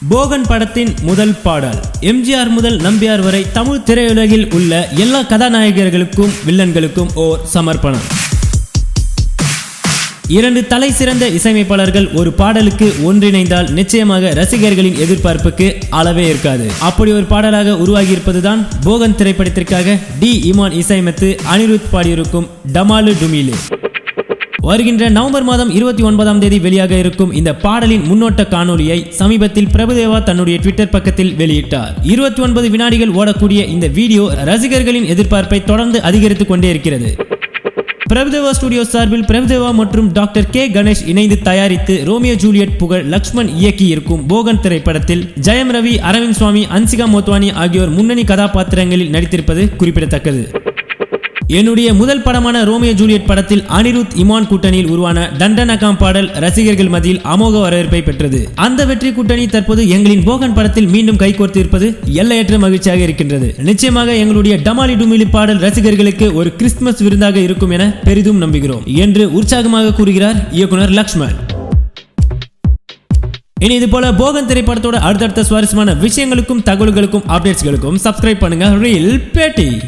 போகன் படத்தின் முதல் பாடல். எம்ஜிஆர் முதல் நம்பியார் வரை தமிழ் திரையுலகில் உள்ள எல்லா கதாநாயகர்களுக்கும் வில்லன்களுக்கும் ஓர் சமர்ப்பணம். இரண்டு தலை சிறந்த இசையமைப்பாளர்கள் ஒரு பாடலுக்கு ஒன்றிணைந்தால் நிச்சயமாக ரசிகர்களின் எதிர்பார்ப்புக்கு அளவே இருக்காது. அப்படி ஒரு பாடலாக உருவாகி இருப்பதுதான் போகன் திரைப்படத்திற்காக டி இமான் இசையமைத்து அனிருத் பாடியிருக்கும் டமாலு டுமிலே. வருகின்ற நவம்பர் மாதம் 29ஆம் தேதி வெளியாக இருக்கும் இந்த பாடலின் முன்னோட்ட காணொலியை சமீபத்தில் பிரபுதேவா தன்னுடைய ட்விட்டர் பக்கத்தில் வெளியிட்டார். 29 வினாடிகள் ஓடக்கூடிய இந்த வீடியோ ரசிகர்களின் எதிர்பார்ப்பை தொடர்ந்து அதிகரித்துக் கொண்டே இருக்கிறது. பிரபுதேவா ஸ்டுடியோ சார்பில் பிரபுதேவா மற்றும் டாக்டர் கே கணேஷ் இணைந்து தயாரித்து ரோமியோ ஜூலியட் புகழ் லக்ஷ்மண் இயக்கி இருக்கும் போகன் திரைப்படத்தில் ஜெயம் ரவி, அரவிந்த் சுவாமி, அன்சிகா மோத்வானி ஆகியோர் முன்னணி கதாபாத்திரங்களில் நடித்திருப்பது குறிப்பிடத்தக்கது. என்னுடைய முதல் படமான ரோமியோ ஜூலியட் படத்தில் அனிருத் இமான் கூட்டணியில் உருவான டண்டனகாம் பாடல் ரசிகர்கள் மத்தியில் அமோக வரவேற்பை பெற்றது. அந்த வெற்றி கூட்டணி தற்போது எங்களின் போகன் படத்தில் மீண்டும் கைகோர்த்து இருப்பது எல்லையற்ற மகிழ்ச்சியாக இருக்கின்றது. நிச்சயமாக எங்களுடைய டமாலி டுமிலி பாடல் ரசிகர்களுக்கு ஒரு கிறிஸ்துமஸ் விருந்தாக இருக்கும் என பெரிதும் நம்புகிறோம் என்று உற்சாகமாக கூறுகிறார் இயக்குனர் லக்ஷ்மண். இனி இது போல போகன் திரைப்படத்தோட அடுத்தடுத்த சுவாரஸ்யமான விஷயங்களுக்கும் தகவல்களுக்கும் அப்டேட்ஸ்களுக்கும் சப்ஸ்கிரைப் பண்ணுங்க ரீல் பேட்டி.